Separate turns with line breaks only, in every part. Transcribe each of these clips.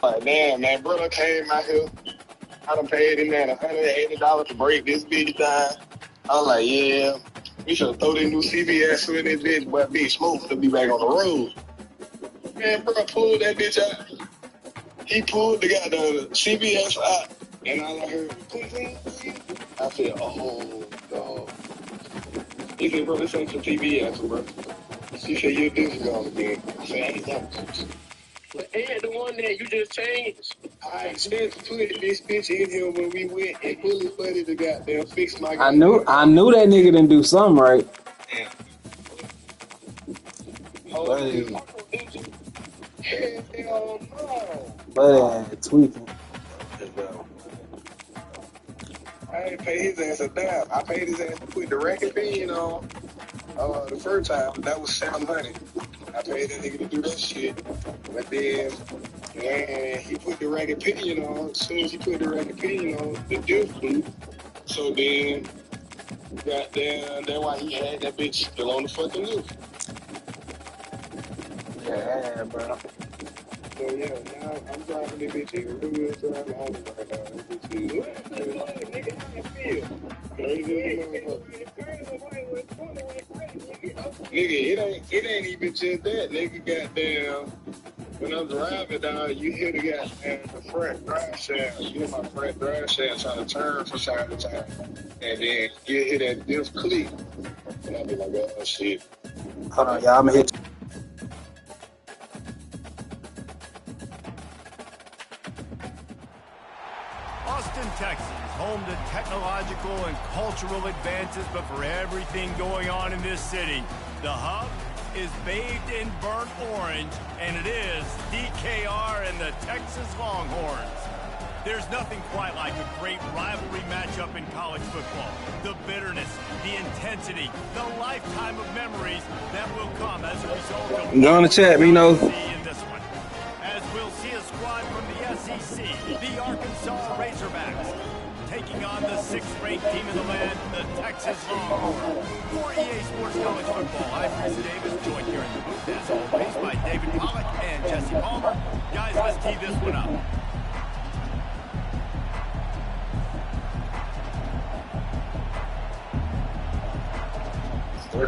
Like, damn, man, brother came out here. I done paid him, man, $180 to break this bitch down. I was like, yeah, we should throw this new CBS in this bitch, but Big Smoke to be back on the road. Man, bro pulled that bitch out. He pulled the CBS out, and all I heard, I said, oh, God. He said, bro, this ain't some TBS, bro. She said, your disc is gone again. I said, I ain't that. And the one that you just changed. I expect to put this bitch in here when we went and fully buddy to goddamn fix my
I knew that nigga didn't do something right.
Yeah. Hell no.
But tweaking.
I ain't pay his ass a dime. I paid his ass to put the record pin on the first time. That was $700. I paid that nigga to do that shit. But then when he put the record pin on, as soon as he put the record pin on, the diff blew. So then, goddamn, that's why he had that bitch still on the fucking roof.
Yeah, bro.
So yeah, now I'm driving this bitch in real driving home right now. Nigga, how you feel? Nigga, it ain't even just that. Nigga, goddamn, when I'm driving down, you hear the goddamn the front drive shaft. You hear my front drive shaft trying to turn from side to side. And then you hear that diff click. And I'll be like, oh shit.
Hold on, y'all, I'm gonna hit you.
Austin, Texas, home to technological and cultural advances, but for everything going on in this city, the hub is bathed in burnt orange, and it is DKR and the Texas Longhorns. There's nothing quite like a great rivalry matchup in college football. The bitterness, the intensity, the lifetime of memories that will come as a result of
Go on the chat, Meno.
in this one. As we'll see a squad from the SEC, the Arkansas Razorbacks, taking on the 6th-ranked team in the land, the Texas Longhorns. For EA Sports College Football, I'm Chris Davis, joined here in the booth, as always, by David Pollack and Jesse Palmer. Guys, let's tee this one up. The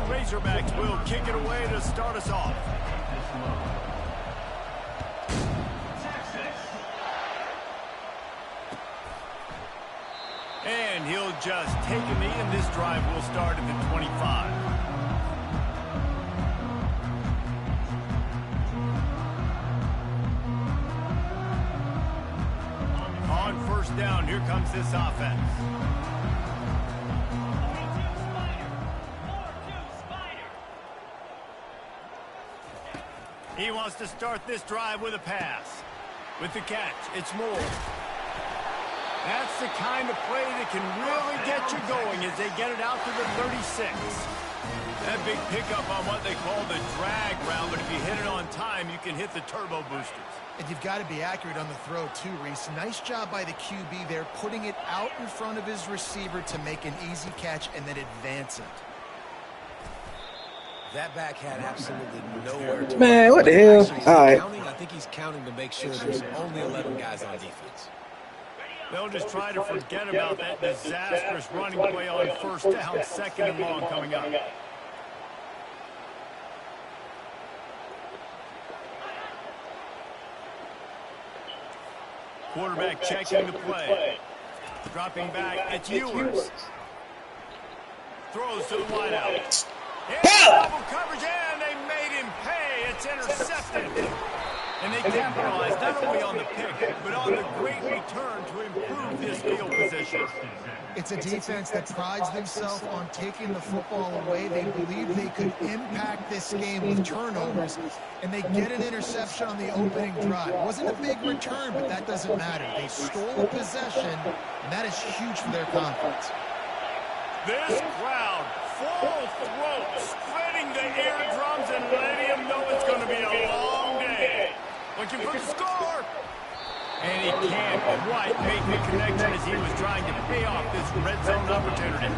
Razorbacks will kick it away to start us off. And he'll just take a knee, and this drive will start at the 25. On first down, here comes this offense. He wants to start this drive with a pass. With the catch, it's Moore. That's the kind of play that can really get you going as they get it out to the 36. That big pickup on what they call the drag route, but if you hit it on time, you can hit the turbo boosters.
And you've got to be accurate on the throw, too, Reese. Nice job by the QB there, putting it out in front of his receiver to make an easy catch and then advance it.
That back had absolutely nowhere to
Man, what the hell? All right.
I think he's counting to make sure there's only 11 guys on defense.
They'll just try to forget about that disastrous running play on first down, 2nd and long coming up. Quarterback checking the play. Dropping back, it's Ewers. Throws to the wideout. Double coverage, and they made him pay. It's intercepted. And they capitalized not only on the pick, but on the great return to improve this field position.
It's a defense that prides themselves on taking the football away. They believe they could impact this game with turnovers, and they get an interception on the opening drive. It wasn't a big return, but that doesn't matter. They stole a possession, and that is huge for their confidence.
This crowd, full throat, spreading the eardrums and letting them know it's going to be a long day. Looking for the score. And he can't quite make the connection as he was trying to pay off this red zone opportunity.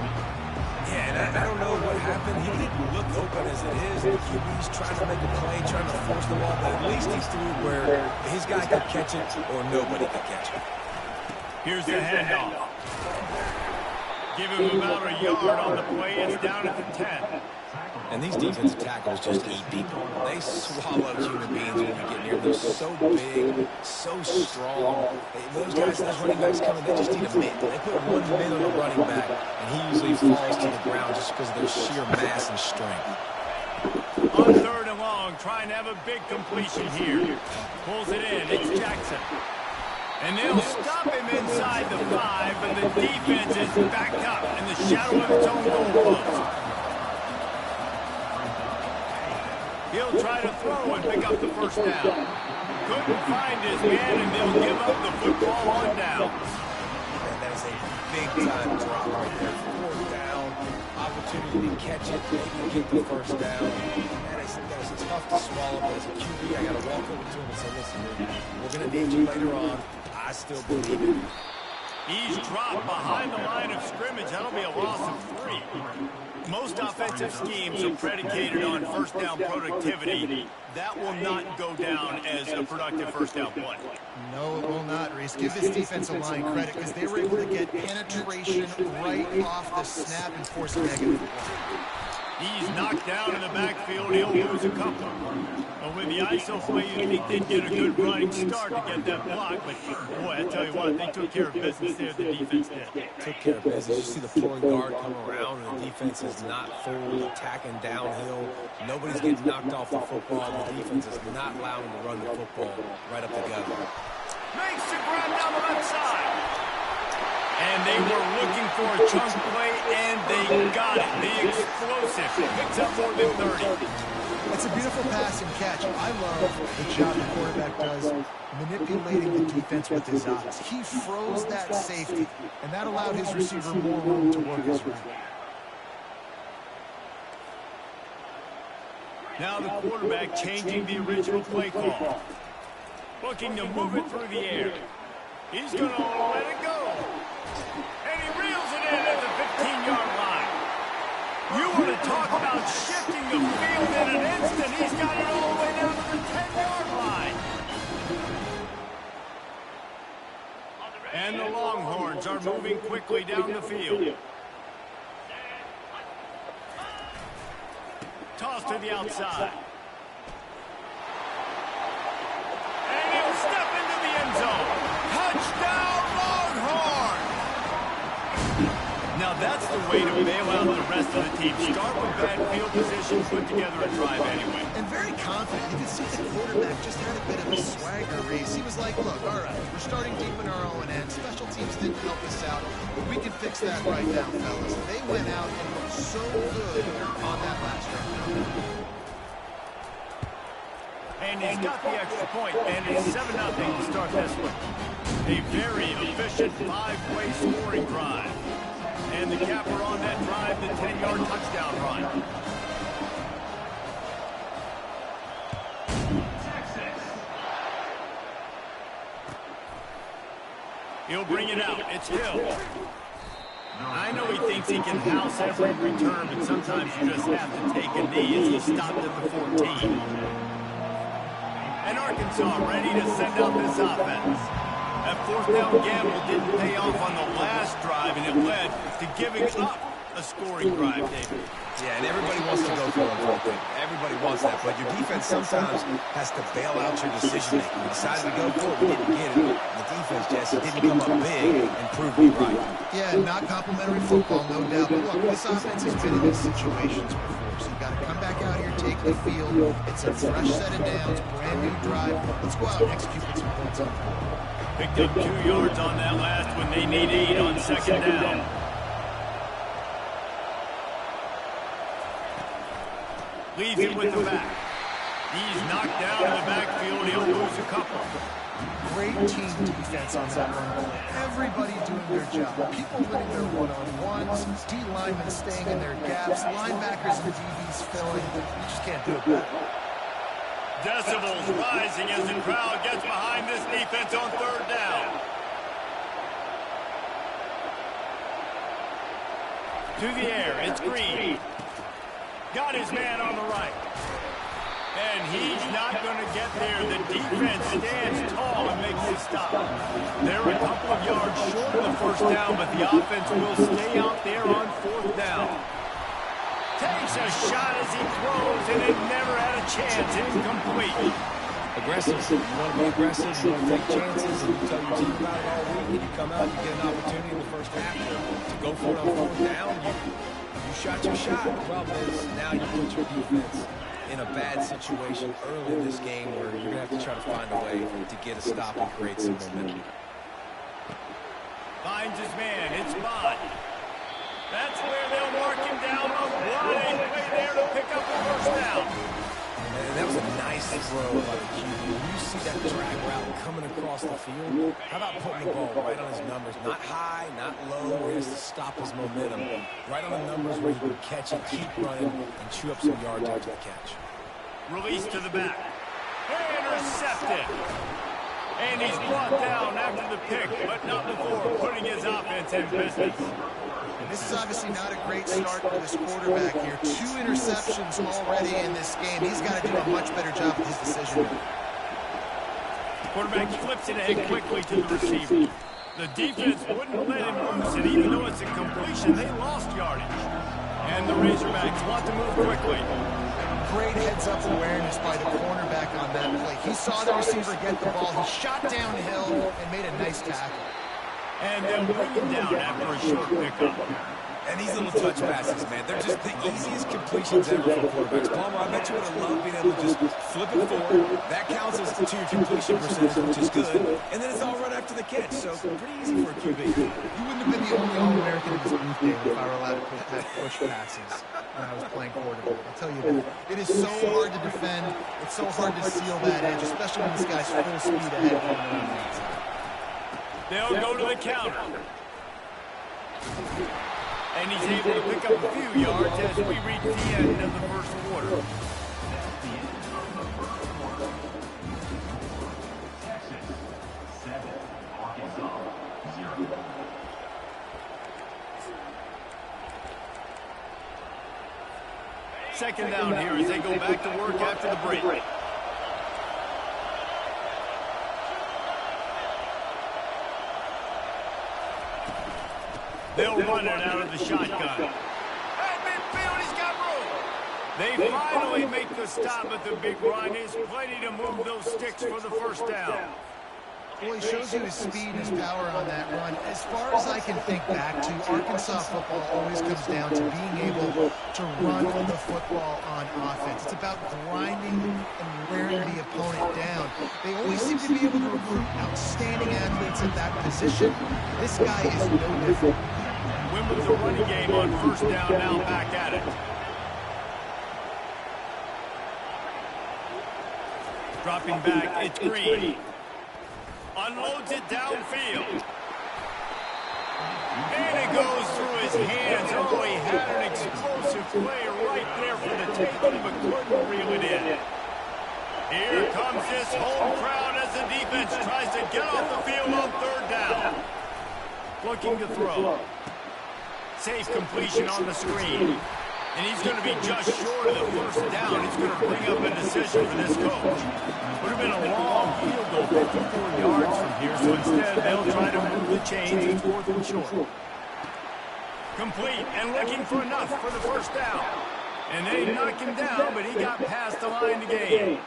Yeah, and I don't know what happened. He didn't look open as it is. The QB's trying to make a play, trying to force the ball, but at least he threw it where his guy could catch it or nobody could catch it.
Here's the handoff. Give him about a yard on the play. It's down at the 10.
And these defensive tackles just eat people. They swallow human beings when we get near them. They're so big, so strong. Those guys, those running backs coming, they just need a mid. They put one mid on a running back, and he usually falls to the ground just because of their sheer mass and strength.
On 3rd and long, trying to have a big completion here. Pulls it in. It's Jackson. And they'll stop him inside the 5, but the defense is backed up in the shadow of its own goal post. He'll try to throw and pick up the first down. Couldn't find his man, and they'll give up the football on down.
And that is a big-time drop right there. 4th down, opportunity to catch it, maybe get the first down. That is tough to swallow, but as a QB, I got to walk over to him and say, listen, we're going to need you later on. I still believe it.
He's dropped behind the line of scrimmage. That'll be a loss of 3. Most offensive schemes are predicated on first down productivity. That will not go down as a productive first down play.
No, it will not, Reese. Give this defensive line credit because they were able to get penetration right off the snap and force a negative.
He's knocked down in the backfield. He'll lose a couple. And with the ISO play, you think they'd get a good running start to get that block. But, boy, I tell you what, they took care of business there. The defense did.
Took care of business. You see the pulling guard come around, and the defense is not full, attacking downhill. Nobody's getting knocked off the football. The defense is not allowing to run the football right up the gut.
Makes the grab down the left side. And they were looking for a chunk play, and they got it. The explosive picks up more than 30.
It's a beautiful pass and catch. I love the job the quarterback does manipulating the defense with his eyes. He froze that safety, and that allowed his receiver more room to work his route.
Now the quarterback changing the original play call. Looking to move it through the air. He's going to let it go. And he reels it in at the 15-yard line. You want to talk about shifting the field in an instant. He's got it all the way down to the 10-yard line. And the Longhorns are moving quickly down the field. Toss to the outside. And he'll step into the end zone. Touchdown, Longhorns! Now that's the way to bail out the rest of the team. Start with bad field position, put together a drive anyway.
And very confident. You can see the quarterback just had a bit of a swagger race. He was like, look, all right, we're starting deep in our own end. Special teams didn't help us out, but we can fix that right now, fellas. They went out and looked so good on that last drive.
And he's got the extra point, and it's 7-0 to start this one. A very efficient 5-way scoring drive. And the capper on that drive, the 10-yard touchdown run. He'll bring it out. It's Hill. I know he thinks he can house every return, but sometimes you just have to take a knee as he stopped at the 14. And Arkansas ready to send out this offense. That 4th down gamble didn't pay off on the last drive, and it led to giving up a scoring drive, David.
Yeah, and everybody wants to go for it. Everybody wants that, but your defense sometimes has to bail out your decision-making. We decided to go for it, we didn't get it. The defense, Jesse, didn't come up big and prove me right.
Yeah, not complimentary football, no doubt. But look, this offense has been in these situations before, so you got to come back out here, take the field. It's a fresh set of downs, brand new drive. Let's go out and execute with some points on the board.
Picked up 2 yards on that last one. They need 8 on 2nd down. Leaves it with the back. He's knocked down in the backfield. He'll lose a couple.
Great team defense on that run. Everybody doing their job. People winning their one-on-ones. D linemen staying in their gaps. Linebackers and DBs filling. You just can't do it better.
Decibels rising as the crowd gets behind this defense on 3rd down. To the air, it's Green. Got his man on the right. And he's not going to get there. The defense stands tall and makes the stop. They're a couple of yards short of the first down, but the offense will stay out there on fourth down. Takes a shot as he throws, and it never had a chance. Incomplete.
Aggressive. You want to be aggressive. You want to take chances. And you tell your team about it all week, and you come out, you get an opportunity in the first half to go for it on fourth down. You shot your shot. The problem is now you put your defense in a bad situation early in this game where you're going to have to try to find a way to get a stop and create some momentum.
Finds his man. It's Bond. That's where they'll mark him down. A running play there to pick up the first down.
And that was a nice throw by the QB. When you see that drag route coming across the field, how about putting the ball right on his numbers? Not high, not low, where he has to stop his momentum. Right on the numbers where he can catch it, keep running, and chew up some yards after the catch.
Release to the back. Intercepted. And he's brought down after the pick, but not before putting his offense in business.
This is obviously not a great start for this quarterback here. 2 interceptions already in this game. He's got to do a much better job with his decision.
Quarterback flips it ahead quickly to the receiver. The defense wouldn't let him loose, and even though it's a completion, they lost yardage. And the Razorbacks want to move quickly.
Great heads-up awareness by the cornerback on that play. He saw the receiver get the ball. He shot downhill and made a nice tackle.
And they'll bring him down after a short pickup.
And these little touch passes, man, they're just the easiest completions ever for quarterbacks. Palmer, I bet you would have loved being able to just flip it forward. That counts as to your completion percentage, which is good. And then it's all right after the catch, so pretty easy for a QB.
You wouldn't have been the only All-American in this booth game if I were allowed to push passes when I was playing quarterback. I'll tell you that. It is so hard to defend. It's so hard to seal that edge, especially when this guy's full speed ahead coming around the outside.
They'll go to the counter. And he's able to pick up a few yards as we reach the end of the first quarter. Second down here as they go back to work after the break. They'll run it out of the shotgun. At midfield, he's got room. They finally make the stop at the big run. Is plenty to move those sticks for the first down.
Well, he shows you his speed and his power on that run. As far as I can think back to, Arkansas football always comes down to being able to run the football on offense. It's about grinding and wearing the opponent down. They always seem to be able to recruit outstanding athletes at that position. This guy is no different.
Win with the running game on first down, now back at it. Dropping back, it's Green. Unloads it downfield. And it goes through his hands. Oh, he had an explosive play right there for the taking, but couldn't reel it in. Here comes this home crowd as the defense tries to get off the field on third down. Looking to throw. Safe completion on the screen. And he's going to be just short of the first down. It's going to bring up a decision for this coach. Would have been a long field goal, 54 yards from here, so instead they'll try to move the chains. It's 4th and short. Complete and looking for enough for the first down. And they knock him down, but he got past the line to gain.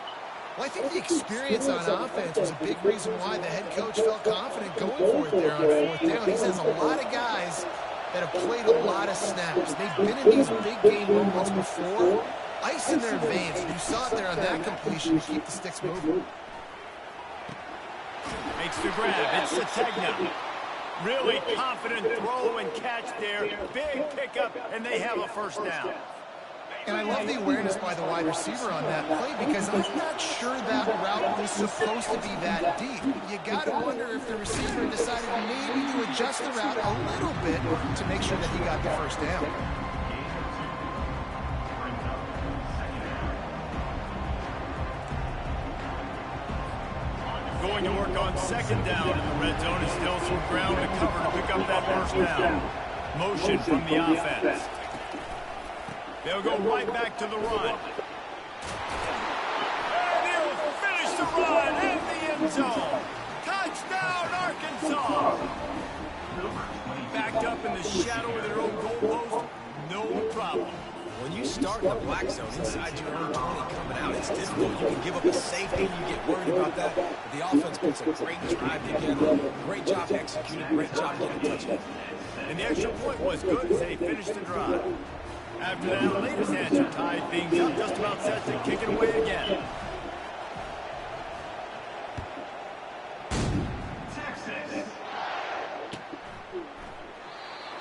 Well, I think the experience on offense was a big reason why the head coach felt confident going for it there on 4th down. He says a lot of guys that have played a lot of snaps. They've been in these big game moments before. Ice in their veins. And you saw it there on that completion to keep the sticks moving.
Makes the grab. It's Sategna. Really confident throw and catch there. Big pickup, and they have a first down.
And I love the awareness by the wide receiver on that play because I'm not sure that route was supposed to be that deep. You got to wonder if the receiver decided maybe to adjust the route a little bit to make sure that he got the first down.
Going to work on second down in the red zone. Is still some ground to cover to pick up that first down. Motion from the offense. They'll go right back to the run. And he'll finish the run in the end zone. Touchdown, Arkansas. Backed up in the shadow of their own goalpost, no problem.
When you start in the black zone inside your own 20 coming out, it's difficult. You can give up a safety, you get worried about that. But the offense puts a great drive together. Great job executing, great job getting a touchdown.
And the extra point was good as they finished the drive. After that latest answer tied things up, just about set to kick it away again.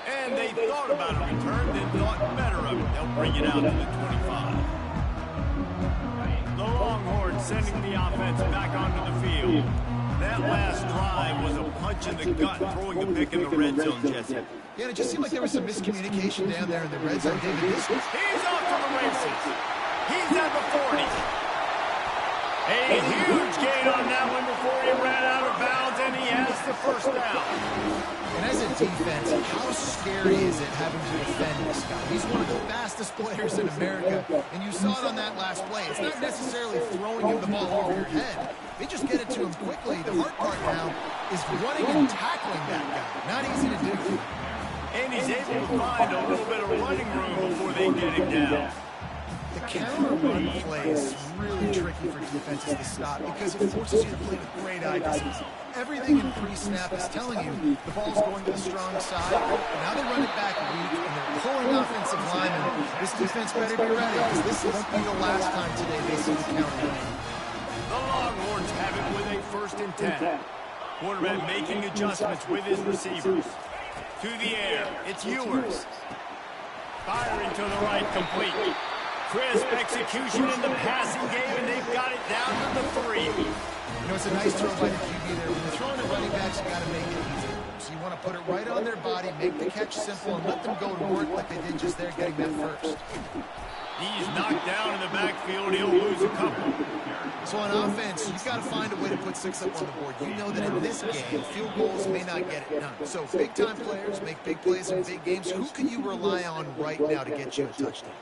And they thought about a return, then thought better of it. They'll bring it out to the 25. The Longhorns sending the offense back onto the field. That last drive was a punch in the gut, throwing the pick in the red zone, Jesse.
Yeah, and it just seemed like there was some miscommunication down there in the red zone. David,
He's off to the races. He's at the 40. A huge gain on that one before he ran out of bounds, and he has the first down.
and as a defense, how scary is it having to defend this guy? He's one of the fastest players in America, and you saw it on that last play. It's not necessarily throwing him the ball over your head. They just get it to him quickly. The hard part now is running and tackling that guy. Not easy to do.
And he's able to find a little bit of running room before they get him down.
The counter run play is really tricky for defenses to stop because it forces you to play with great eye distance. Everything in pre-snap is telling you the ball's going to the strong side. Now they run it back weak, and they're pulling offensive linemen. This defense better be ready because this won't be the last time today they see the counter run.
The Longhorns have it with a 1st and 10. Quarterback making adjustments with his receivers. To the air, it's Ewers. Firing to the right, complete. Crisp execution in the passing game, and they've got it down to the 3.
You know, it's a nice throw by the QB there. When you're throwing the running backs, you got to make it easy. So you want to put it right on their body, make the catch simple, and let them go to work like they did just there getting that first.
He's knocked down in the backfield. He'll lose a couple.
So on offense, you've got to find a way to put 6 up on the board. You know that in this game, field goals may not get it done. So big-time players make big plays in big games. Who can you rely on right now to get you a touchdown?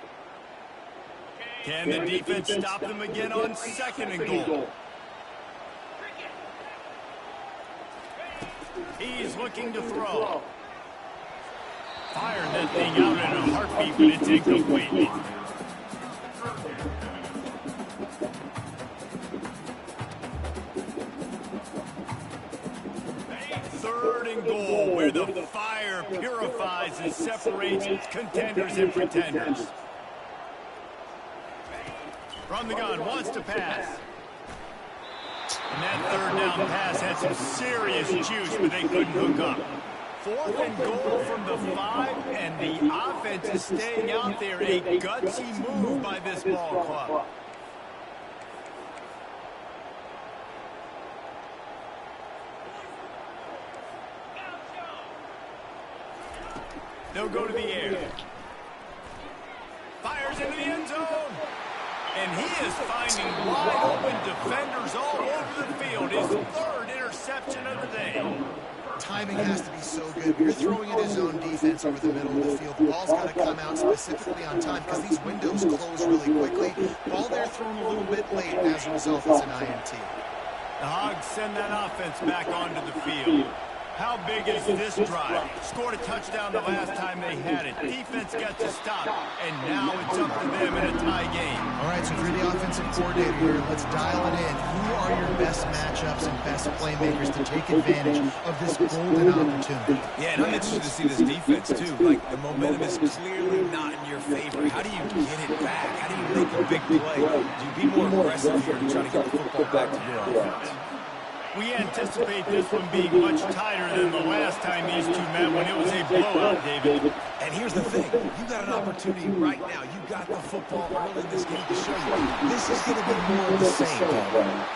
Can the defense stop them again on 2nd and goal? He's looking to throw. Fired that thing out in a heartbeat, but it's incomplete. Third and goal, where the fire purifies and separates contenders and pretenders. From the gun, wants to pass. And that 3rd down pass had some serious juice, but they couldn't hook up. 4th and goal from the 5, and the offense is staying out there. A gutsy move by this ball club. They'll go to the air. Fires into the end zone. And he is finding wide open defenders all over the field. His 3rd interception of the day.
Timing has to be so good. You're throwing in his zone defense over the middle of the field. The ball's got to come out specifically on time because these windows close really quickly. Ball there thrown a little bit late. As a result, it's an INT.
The Hogs send that offense back onto the field. How big is this drive? Scored a touchdown the last time they had it. Defense got to stop, and now it's up to them in a tie game.
All right, so if you're the offensive coordinator here, let's dial it in. Who are your best matchups and best playmakers to take advantage of this golden opportunity?
Yeah, and I'm interested to see this defense, too. Like, the momentum is clearly not in your favor. How do you get it back? How do you make a big play? Do you be more aggressive here to try to get the football back to your offense?
We anticipate this one being much tighter than the last time these two met when it was a blowout, David.
And here's the thing. You got an opportunity right now. You got the football early in this game to show you. This is going to be more of the same.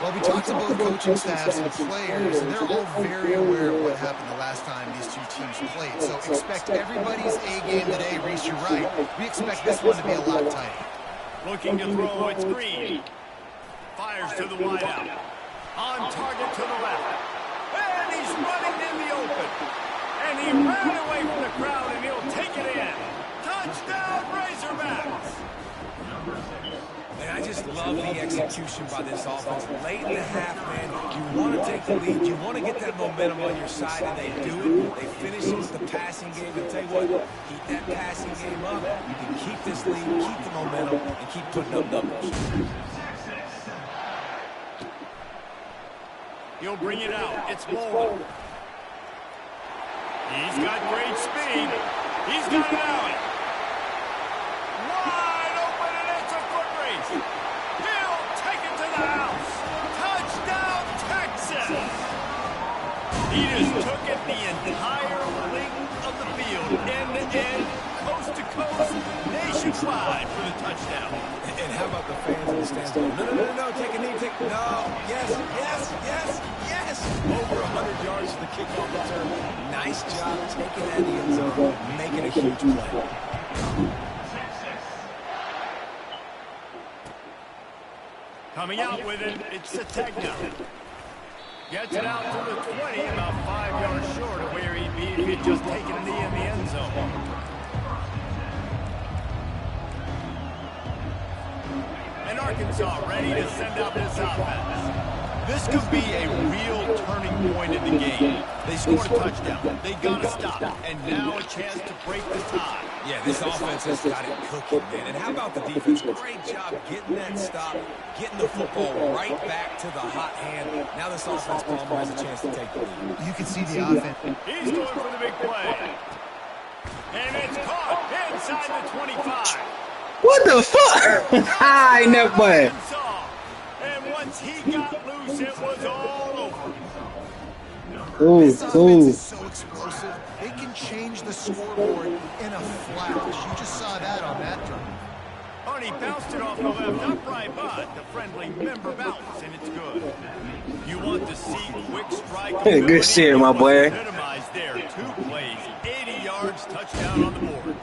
Well, we talked to both coaching staffs and players, and they're all very aware of what happened the last time these two teams played. So expect everybody's A game today. Reese, you're right. We expect this one to be a lot tighter.
Looking to throw, it's Green. Fires to the wideout. On target to the left. And he's running in the open. And he ran away from the crowd, and he'll take it in. Touchdown, Razorbacks!
Man, I just love the execution by this offense. Late in the half, man, you want to take the lead. You want to get that momentum on your side, and they do it. They finish it with the passing game. And tell you what, keep that passing game up. You can keep this lead, keep the momentum, and keep putting up numbers.
He'll bring it out. It's Meno. He's got great speed. He's got an alley. Wide open, and it's a foot race. He'll take it to the house. Touchdown, Texas. He just took it the entire length of the field, end to end, coast to coast, nationwide for the touchdown.
And how about the fans in the stands going, no, take a knee, yes. Over 100 yards to the kickoff return. Nice job taking that in the end zone, making a huge play.
Coming out with it, it's Sategna. Gets it out to the 20, about 5 yards short of where he'd be if he had just taken a knee in the end zone. And Arkansas ready to send out this offense. This could be a real turning point in the game. They scored a touchdown. They got to stop. And now a chance to break the tie.
Yeah, this offense has got it cooking, man. And how about the defense? Great job getting that stop, getting the football right back to the hot hand. Now this offense, Palmer, has a chance to take the lead.
You can see the offense.
He's going for the big play. And it's caught inside the 25.
What the fuck? I ain't never played.
And once he got loose, it was all over.
This offense is so explosive. They can change the scoreboard in a flash. You just saw that on that drive.
Oh, and he bounced it off the left upright, but the friendly member bounce, and it's good. You want to see quick strike.
Good shit, my boy.
Minimized there. 2 plays, 80 yards, touchdown on the board.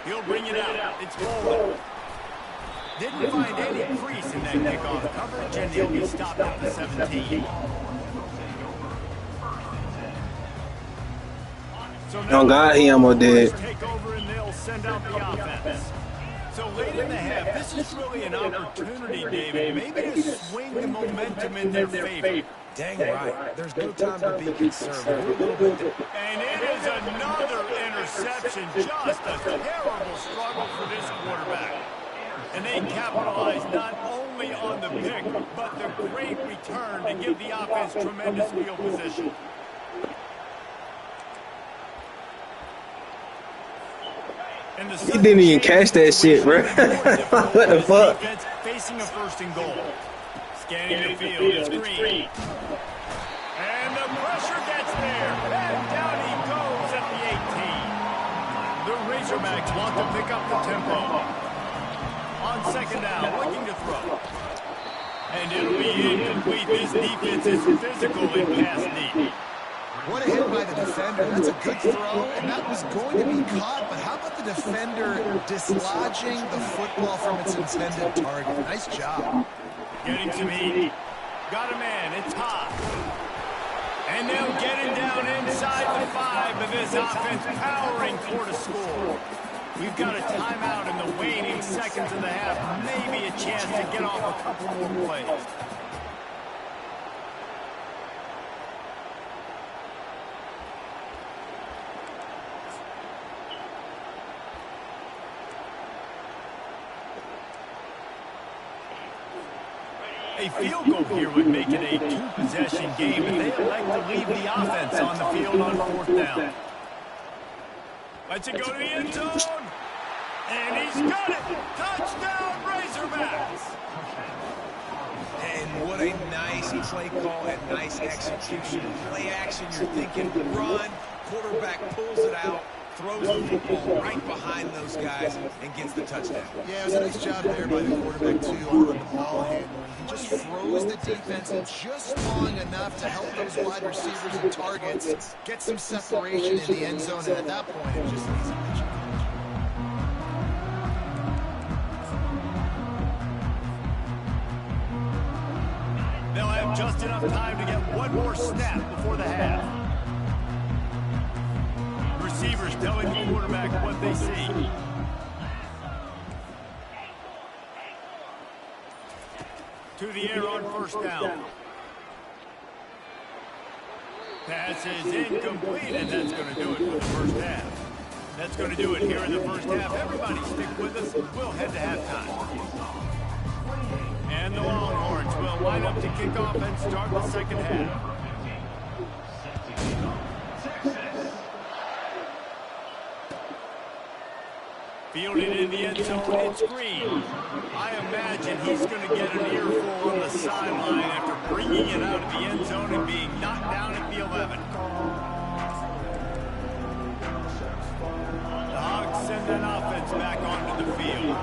He'll bring it out. It's Meno. Didn't find any crease in that kickoff coverage, and he'll be stopped at the 17. So now
God, he almost dead.
take over and they'll send out the offense. So late in the half, this is really an opportunity, David, maybe to swing the momentum in their favor.
Dang right. There's no time to be conservative. A little bit.
And it is another interception. Just a terrible struggle for this quarterback. And they capitalize not only on the pick, but the great return to give the offense tremendous field position.
He didn't even catch that shit, bro. What the fuck?
Facing a first and goal. Scanning the field, it's Green. And the pressure gets there. And down he goes at the 18. The Razorbacks want to pick up the tempo. On second down, looking to throw. And it'll be incomplete. This defense is physical in pass deep.
What a hit by the defender. That's a good throw, and that was going to be caught, but how about the defender dislodging the football from its intended target? Nice job.
Getting some heat. Got a man. It's hot. And they'll get him down inside the 5, but this offense powering toward a score. We've got a timeout in the waning seconds of the half. Maybe a chance to get off a couple more plays. A field goal here would make it a 2-possession game, but they elect to leave the offense on the field on 4th down. Lets it go to the end zone. And he's got it. Touchdown, Razorbacks.
And what a nice play call and nice execution. Play action, you're thinking run. Quarterback pulls it out, throws the football right behind those guys, and gets the touchdown.
Yeah, it was a nice job there by the quarterback, too, on the ball handling. He just froze the defense just long enough to help those wide receivers and targets get some separation in the end zone, and at that point, it was just an easy pitch.
They'll have just enough time to get one more snap before the half. Receivers telling the quarterback what they see. To the air on first down. Pass is incomplete, and that's going to do it for the first half. That's going to do it here in the first half. Everybody stick with us. We'll head to halftime. And the Longhorns will line up to kick off and start the second half. Fielded in the end zone, it's Green. I imagine he's going to get an earful on the sideline after bringing it out of the end zone and being knocked down at the 11. The Hogs send that offense back onto the field.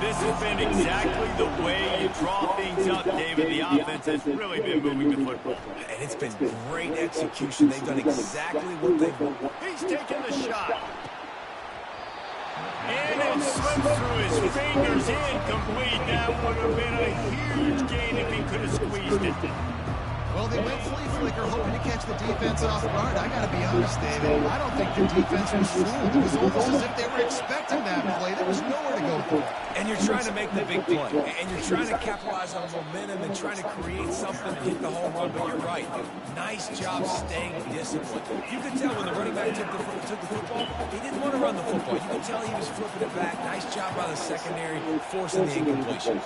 This has been exactly the way you draw things up, David. The offense has really been moving the football.
And it's been great execution. They've done exactly what they've done.
He's taking the shot. And it slips through his fingers, incomplete. That would have been a huge gain if he could have squeezed it.
Well, they went flea flicker, hoping to catch the defense off guard. I got to be honest, David. I don't think the defense was fooled. It was almost as if they were expecting that play. There was nowhere to go for.
And you're trying to make the big play. And you're trying to capitalize on momentum and trying to create something to hit the home run. But you're right. Nice job staying disciplined. You could tell when the running back took the football, he didn't want to run the football. You could tell he was flipping it back. Nice job by the secondary, forcing the incompletion.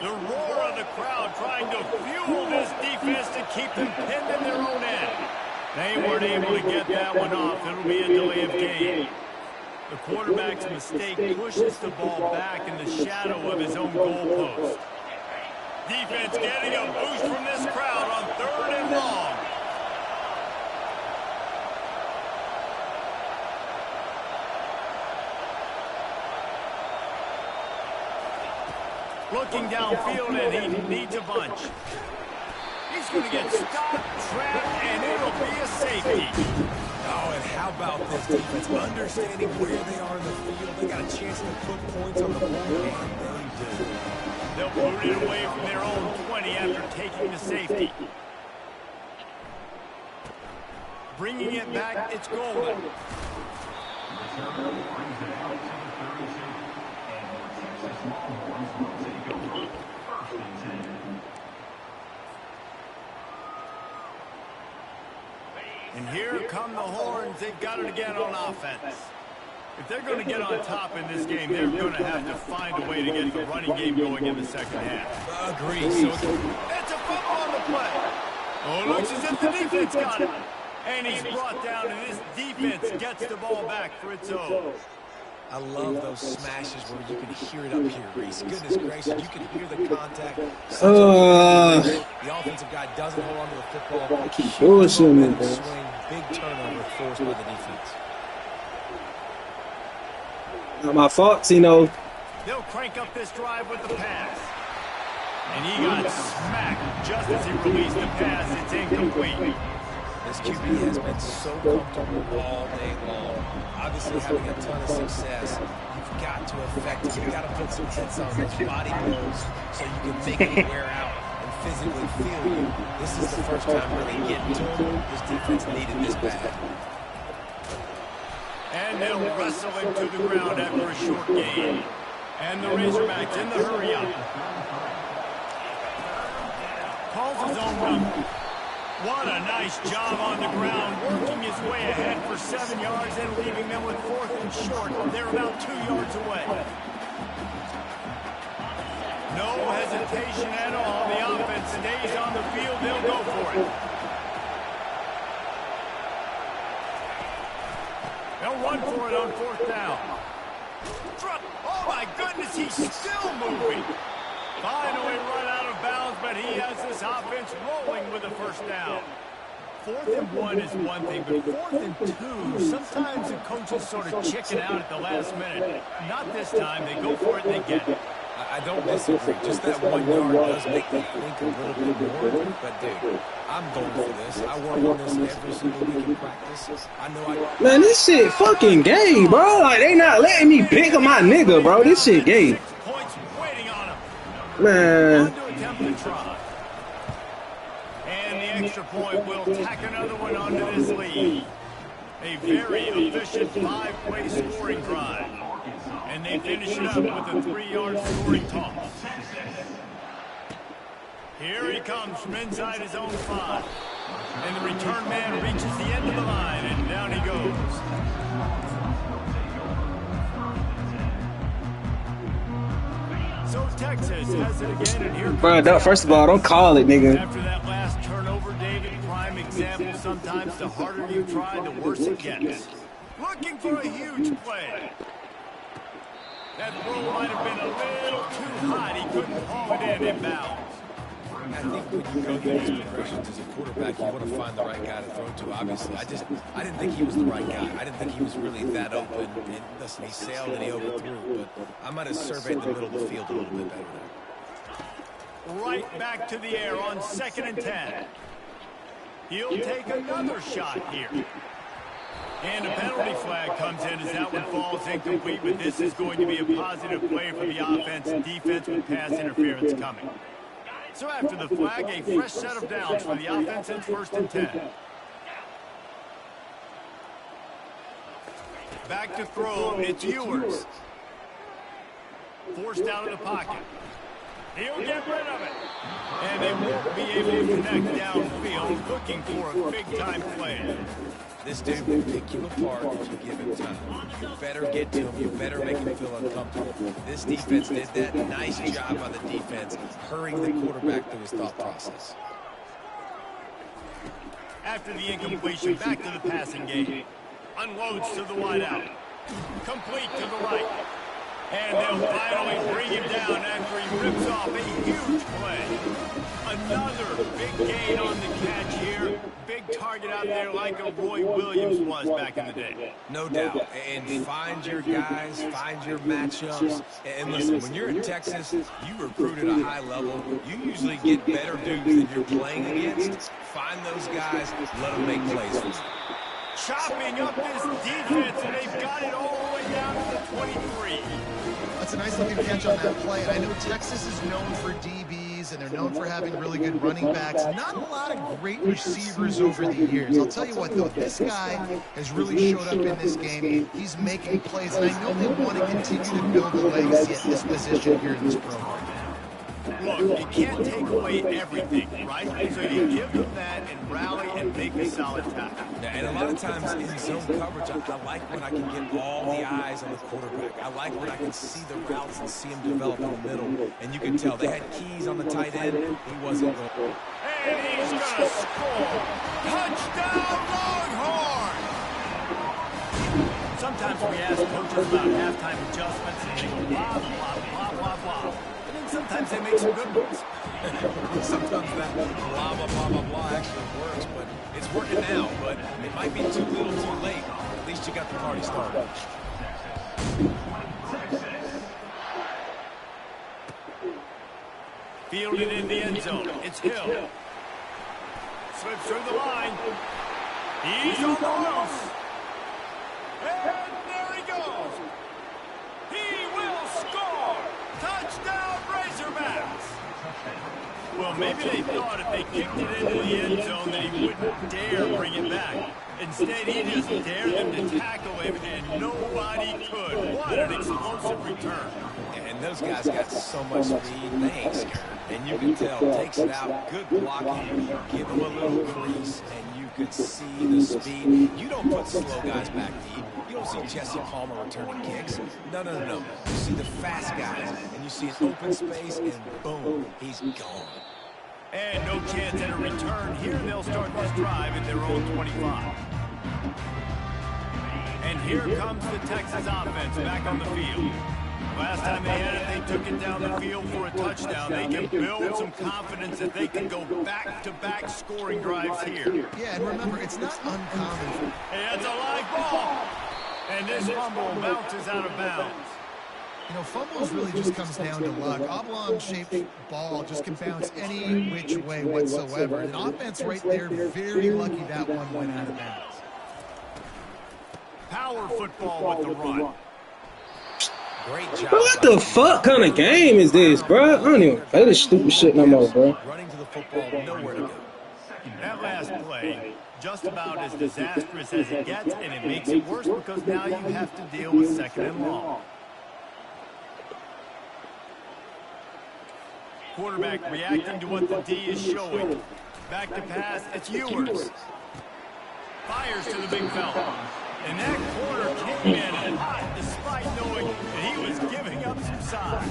The roar of the crowd trying to fuel this defense to keep them pinned in their own end. They weren't able to get that one off. It'll be a delay of game. The quarterback's mistake pushes the ball back in the shadow of his own goalpost. Defense getting a boost from this crowd on 3rd and long. Looking downfield, and he needs a bunch. He's going to get stopped, trapped, and it'll be a safety.
Oh, and how about this defense? Understanding where they are in the field. They got a chance to put points on the board, and they do.
They'll boot it away from their own 20 after taking the safety. Bringing it back, it's Golden. And here come the Horns. They've got it again on offense. If they're going to get on top in this game, they're going to have to find a way to get the running game going in the second half.
Agreed. So
it's a fumble on the play. Oh, looks as if the defense got it. And he's brought down, and this defense gets the ball back for its own.
I love those smashes where you can hear it up here, Reese. Goodness gracious, you can hear the contact. The offensive guy doesn't hold on to the football. Huge swing, big turnover forced by the defense.
Not my fault, you know.
They'll crank up this drive with the pass. And he got smacked just as he released the pass. It's incomplete.
This QB has been so comfortable all day long. Obviously having a ton of success. You've got to affect it. You've got to put some hits on those body blows so you can make it wear out and physically feel you. This is the first time really getting to him. This defense needed this bad.
And they'll wrestle him to the ground after a short gain. And the Razorbacks in the hurry-up. Calls his own number. What a nice job on the ground, working his way ahead for 7 yards and leaving them with 4th and short. They're about 2 yards away. No hesitation at all. The offense stays on the field. They'll go for it. They'll run for it on 4th down. Oh, my goodness, he's still moving. Finally run out of bounds, but he has this offense rolling with a first down. 4th and 1 is one thing, but 4th and 2, sometimes the coaches sort of chicken out at the last minute. Not this time. They go for it, they get it.
I don't disagree. Just that 1 yard does make me think a little bit more. But, dude, I'm going for this. I work on this every single week in practice. I know
Man, this shit fucking gay, bro. Like, they not letting me pick up my nigga, bro. This shit gay.
6 points waiting on him.
Man.
On to attempt to try. And the extra point will tack another one onto this lead. A very efficient 5-play scoring drive. And they finish it up with a 3-yard scoring toss. Here he comes from inside his own 5. And the return man reaches the end of the line, and down he goes. So Texas has it again, and here
Bro, first of all, don't call it, nigga.
after that last turnover, David, prime example, sometimes the harder you try, the worse it gets. Looking for a huge play. That throw might have been a little too hot. He couldn't haul it in bounds.
I think when you go through these progressions as a quarterback, you want to find the right guy to throw to, obviously. I didn't think he was the right guy. I didn't think he was really that open. And listen, he sailed and he overthrew, but I might have surveyed the middle of the field a little bit better there.
Right back to the air on 2nd and 10. He'll take another shot here. And a penalty flag comes in as that one falls incomplete, but this is going to be a positive play for the offense and defense with pass interference coming. So after the flag, a fresh set of downs for the offense in 1st and 10. Back to throw, it's Ewers. Forced out of the pocket. He'll get rid of it. And they won't be able to connect downfield, looking for a big-time play.
This dude will pick you apart if you give him time. You better get to him. You better make him feel uncomfortable. This defense did that. Nice job by the defense, hurrying the quarterback through his thought process.
After the incompletion, back to the passing game. Unloads to the wideout. Complete to the right. And they'll finally bring him down after he rips off a huge play. Another big gain on the catch here. Big target out there like a Roy Williams was back in the day.
No doubt. And find your guys, find your matchups. And listen, when you're in Texas, you recruit at a high level. You usually get better dudes than you're playing against. Find those guys, let them make plays for you.
Chopping up this defense, and they've got it all the way down to the 23.
That's a nice looking catch on that play. And I know Texas is known for DBs, and they're known for having really good running backs. Not a lot of great receivers over the years. I'll tell you what, though, this guy has really showed up in this game. He's making plays, and I know they want to continue to build a legacy at this position here in this program.
Look, you can't take away everything, right? So you give them that and rally and make a solid tackle.
Yeah, and a lot of times in zone coverage, I like when I can get all the eyes on the quarterback. I like when I can see the routes and see him develop in the middle. And you can tell they had keys on the tight end. He wasn't going.
And he's going to score. Touchdown, Longhorn! Sometimes we ask coaches about halftime adjustments and they go blah, blah, blah, blah, blah. Sometimes they make some good ones.
Sometimes that blah, blah, blah, blah, blah actually works, but it's working now. But it might be too little too late. At least you got the party started.
Fielded in the end zone. It's Hill. Slips through the line. He's on the loose. And there he goes. He will score. Touchdown, Razorbacks! Well, maybe they thought if they kicked it into the end zone that he wouldn't dare bring it back. Instead, he just dared them to tackle him, and nobody could. What an explosive return.
And those guys got so much speed, they ain't scared. And you can tell, takes it out, good blocking, give him a little crease, and you can see the speed. You don't put slow guys back deep. You don't see Jesse Palmer returning kicks. No. You see the fast guys, and you see an open space, and boom, he's gone.
And no chance at a return. Here they'll start this drive at their own 25. And here comes the Texas offense back on the field. Last time they had it, they took it down the field for a touchdown. They can build some confidence that they can go back-to-back scoring drives here.
Yeah, and remember, it's not uncommon.
Hey, that's a live ball. And this fumble bounces out of bounds.
You know, fumbles really just comes down to luck. Oblong-shaped ball just can bounce any which way whatsoever. And offense right there, very lucky that one went out of bounds.
Power football with the run.
Great job.
What the fuck kind of game is this, bro? I don't even play this stupid shit no more, bro.
Running to the football, nowhere to go.
That last play, just about as disastrous as it gets, and it makes it worse because now you have to deal with 2nd and long. Quarterback reacting to what the D is showing. Back to pass, it's Ewers. Fires to the big fella. And that corner came in hot despite knowing that he was giving up some size.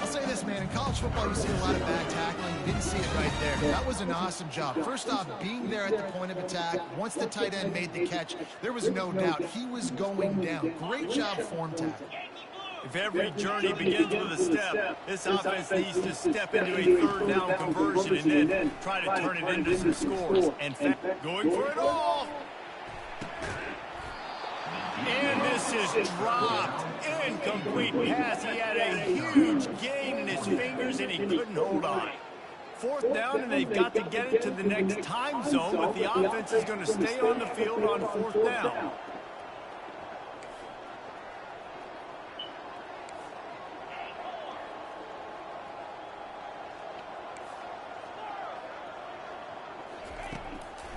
I'll say this, man. In college football, you see a lot of bad tackling. You didn't see it right there. That was an awesome job. First off, being there at the point of attack. Once the tight end made the catch, there was no doubt he was going down. Great job form tackle.
If every journey begins with a step, this offense needs to step into a 3rd down conversion and then try to turn it into some scores. And going for it all. And this is dropped. Incomplete pass. He had a huge gain in his fingers, and he couldn't hold on. 4th down, and they've got to get it to the next time zone, but the offense is going to stay on the field on 4th down.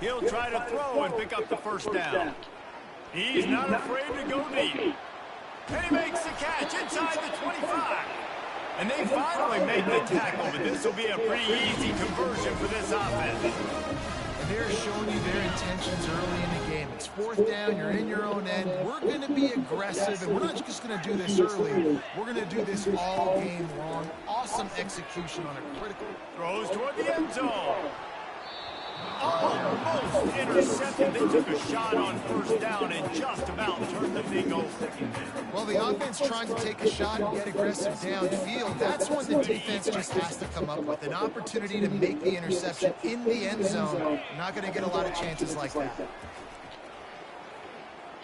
He'll try to throw and pick up the 1st down. He's not afraid to go deep. And he makes the catch inside the 25. And they finally make the tackle, but this will be a pretty easy conversion for this offense.
And they're showing you their intentions early in the game. It's 4th down, you're in your own end. We're going to be aggressive, and we're not just going to do this early. We're going to do this all game long. Awesome execution on a critical.
Throws toward the end zone. Almost intercepted. They took a shot on 1st down and just about turned the thing over.
Well, the offense trying to take a shot and get aggressive downfield. That's what the defense just has to come up with. An opportunity to make the interception in the end zone. Not going to get a lot of chances like that.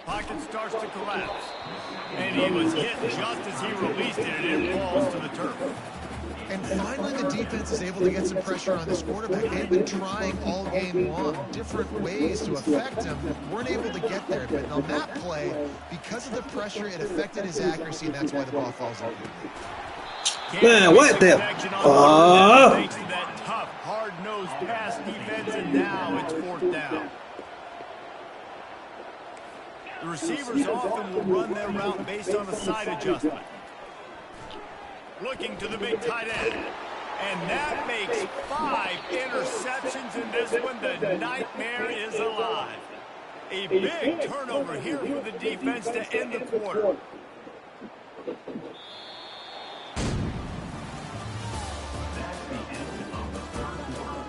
Pocket starts to collapse. And he was hit just as he released it, and it falls to the turf.
And finally, the defense is able to get some pressure on this quarterback. They've been trying all game long different ways to affect him. Weren't able to get there. But on that play, because of the pressure, it affected his accuracy, and that's why the ball falls in.
Man, what the?
Thanks to that tough, hard-nosed pass defense, and now it's 4th down. The receivers often will run their route based on a side adjustment. Looking to the big tight end. And that makes 5 interceptions in this one. The nightmare is alive. A big turnover here for the defense to end the quarter.
That's the end of the 3rd quarter.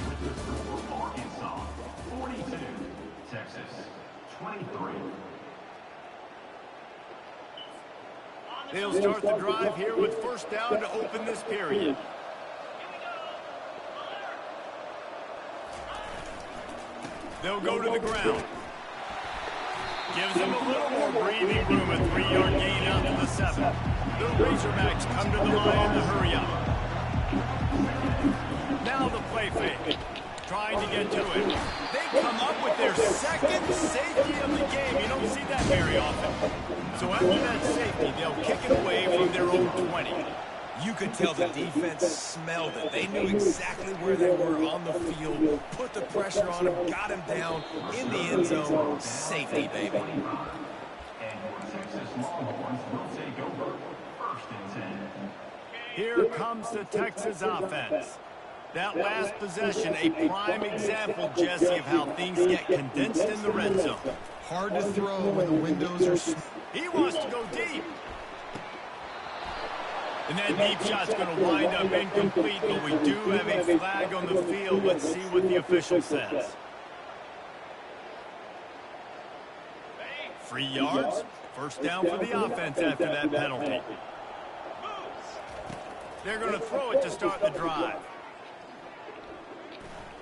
With the score for Arkansas, 42, Texas, 23.
They'll start the drive here with 1st down to open this period. They'll go to the ground. Gives them a little more breathing room, a 3-yard gain out to the 7. The Razorbacks come to the line to hurry up. Now the play fake. Trying to get to it. They come up with their 2nd safety of the game. You don't see that very often. So after that safety, they'll kick it away from their own 20.
You could tell the defense smelled it. They knew exactly where they were on the field, put the pressure on him, got him down in the end zone. Safety, baby.
And your Texas Longhorns will take over 1st and 10.
Here comes the Texas offense. That last possession, a prime example, Jesse, of how things get condensed in the red zone.
Hard to throw when the windows are...
He wants to go deep. And that deep shot's going to wind up incomplete, but we do have a flag on the field. Let's see what the official says. 3 yards. 1st down for the offense after that penalty. They're going to throw it to start the drive.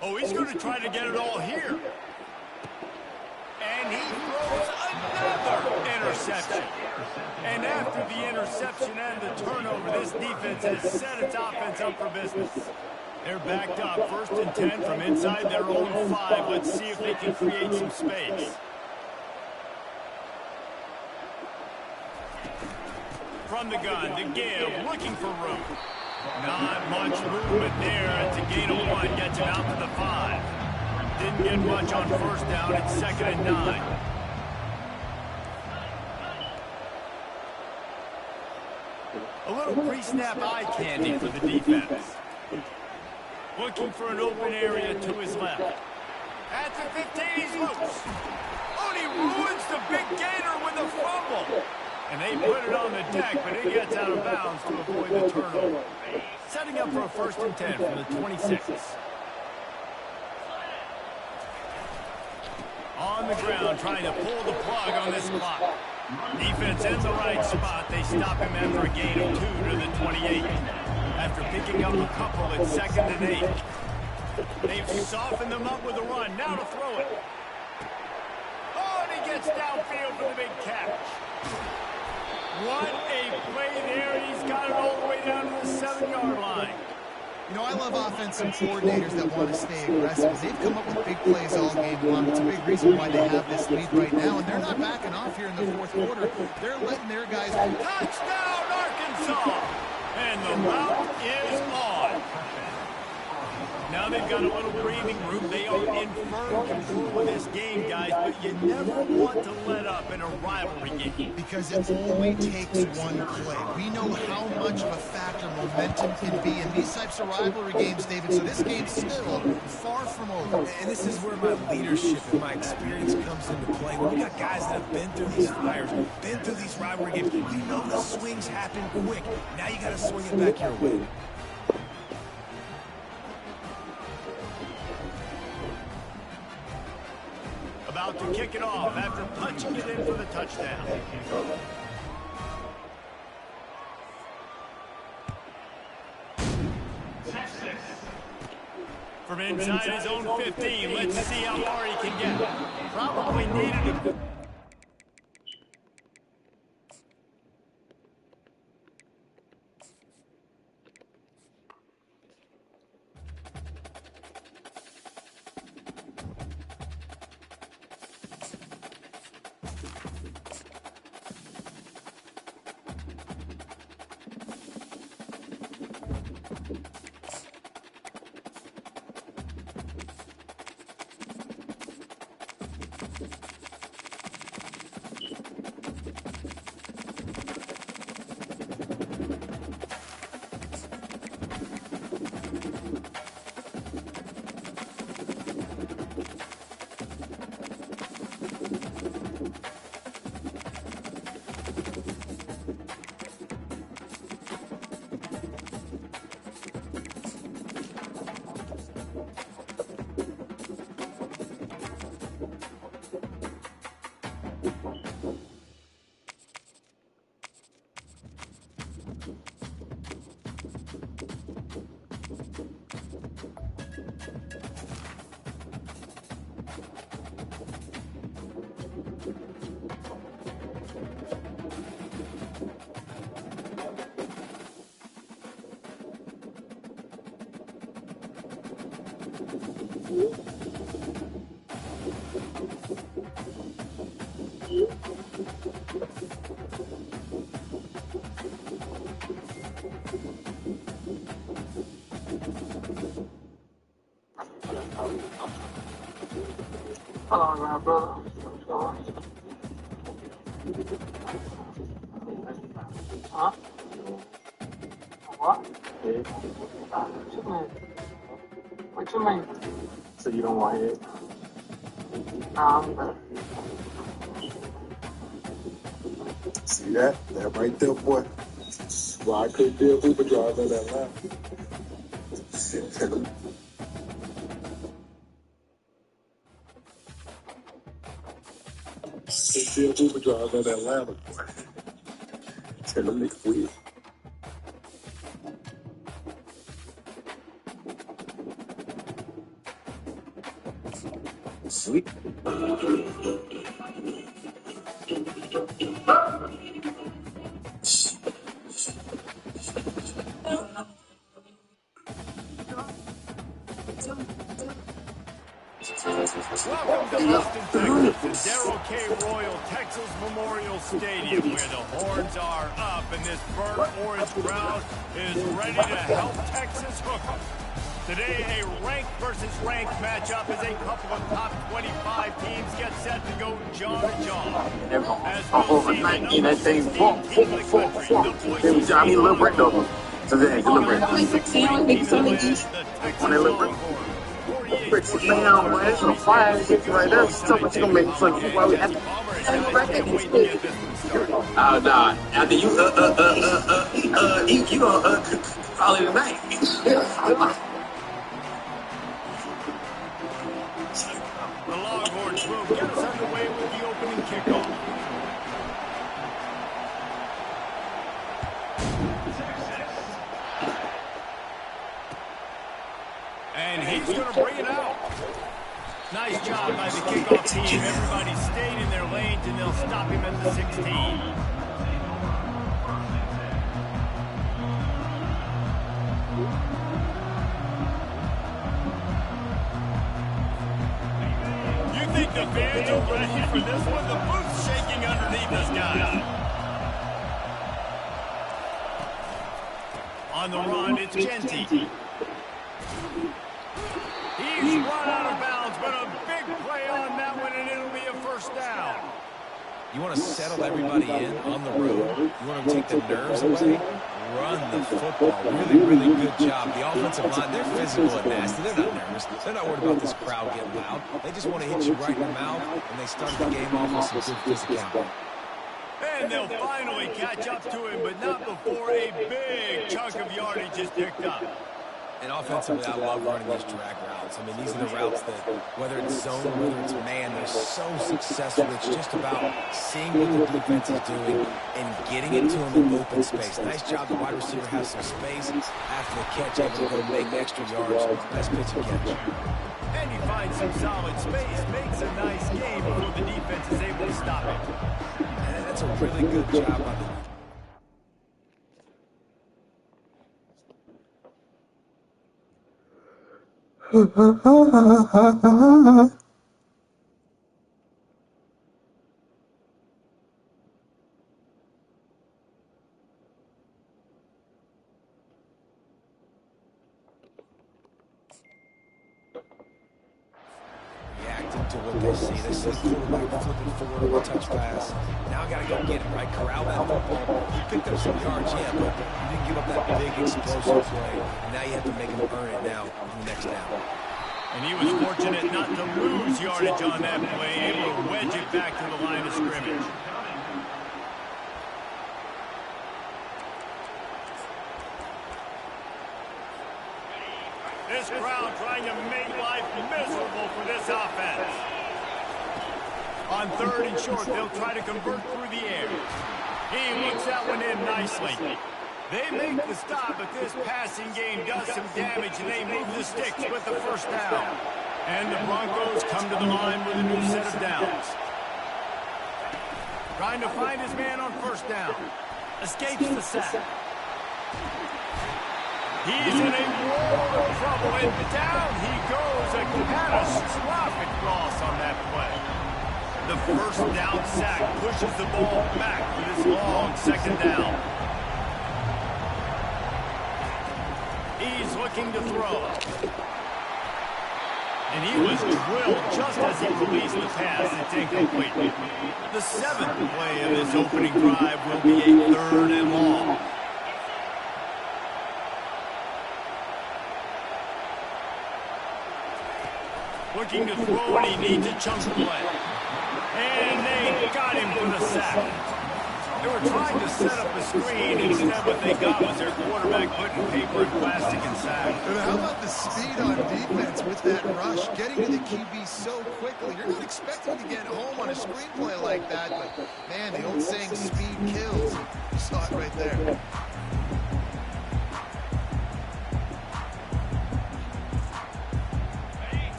Oh, he's going to try to get it all here. And he throws another interception. And after the interception and the turnover, this defense has set its offense up for business. They're backed up, 1st and 10 from inside their own 5. Let's see if they can create some space. From the gun, the give, looking for room. Not much movement there. It's a gain of 1, gets him out to the 5. Didn't get much on 1st down. It's 2nd and 9. A little pre-snap eye candy for the defense. Looking for an open area to his left. At the 15, he's loose. Oh, and he ruins the big gainer with a fumble. And they put it on the deck, but it gets out of bounds to avoid the turnover. Setting up for a 1st and 10 from the 26. On the ground, trying to pull the plug on this clock. Defense in the right spot. They stop him after a gain of 2 to the 28. After picking up a couple at 2nd and 8. They've softened them up with a run. Now to throw it. Oh, and he gets downfield for the big catch. What a play there. He's got it all the way down to the 7-yard line.
You know, I love offensive coordinators that want to stay aggressive. They've come up with big plays all game long. It's a big reason why they have this lead right now, and they're not backing off here in the 4th quarter. They're letting their guys...
Touchdown, Arkansas! And the route is on. Now they've got a little breathing room. They are in firm control of this game, guys, but you never want to let up in a rivalry game.
Because it only takes one play. We know how much of a factor momentum can be in these types of rivalry games, David, so this game's still far from over.
And this is where my leadership and my experience comes into play. When we got guys that have been through these fires, been through these rivalry games, we know the swings happen quick. Now you got to swing it back your way.
About to kick it off after punching it in for the touchdown. From inside his own 15, let's see how far he can get. Probably needed a...
Hello, my brother. Huh? What? Yeah. What you mean? What you mean? So you don't want it? Nah, I'm better.
See that? That right there, boy. Well, I couldn't be a Uber driver that line. Couldn't be a Uber driver that Atlanta, boy. Tell them niggas weird.
Welcome to Austin, Texas, to Darrell K. Royal Texas Memorial Stadium, where the horns are up and this burnt orange crowd is ready to help Texas hook 'em. Today, a ranked versus ranked matchup as a couple of top 25 teams get set to go jaw to jaw. As we'll see, the number 16 team in the country, the Boise State Longhorns, the 16 team in the West, the Texas Longhorns.
Oh, nah. After you, you gonna, call it a night.
The Longhorns will get us underway with the opening kickoff. And he's going to bring it out. Nice job by the kickoff team. Everybody stayed in their lanes, and they'll stop him at the 16. You think the fans are ready for this one? The booth's shaking underneath us, guys. On the run, it's Genty. He's run out of bounds, but a big play on that one, and it'll be a first down.
You want to settle everybody in on the road. You want to take the nerves away. Run the football. Really, really good job. The offensive line, they're physical and nasty. They're not nervous. They're not worried about this crowd getting loud. They just want to hit you right in the mouth, and they start the game off with some good physicality.
And they'll finally catch up to him, but not before a big chunk of yardage is picked up.
And offensively, I love running these drag routes. I mean, these are the routes that, whether it's zone, whether it's man, they're so successful. It's just about seeing what the defense is doing and getting it to them in open space. Nice job. The wide receiver has some space after the catch, able to go make extra yards. Nice pitch and catch.
And he finds some solid space, makes a nice game before the defense is able to stop it.
And that's a really good job by the reacting to what they see. They see the quarterback flipping forward on a touch pass. Now I got to go get it, right? Corral that football. He picked up some yards, yeah, but you didn't give up that big explosive play. And now you have to make him earn it now on the next down.
And he was fortunate not to lose yardage on that play, able to wedge it back to the line of scrimmage. This crowd trying to make life miserable for this offense. On 3rd and short, they'll try to convert through the air. He looks that one in nicely. They make the stop, but this passing game does some damage, and they move the sticks with the first down. And the Broncos come to the line with a new set of downs. Trying to find his man on first down. Escapes the sack. He's in a world of trouble, and down he goes. A catastrophic loss on that play. The first down sack pushes the ball back with his long second down. He's looking to throw. And he was drilled just as he released the pass. It's incomplete. The 7th play of this opening drive will be a 3rd and long. Looking to throw, and he needs a chunk play. And they got him for the sack. They were trying to set up a screen. Instead, what they got was their quarterback putting paper and plastic inside.
How about the speed on defense with that rush, getting to the QB so quickly? You're not expecting to get home on a screenplay like that, but, man, the old saying, speed kills. You saw it right there.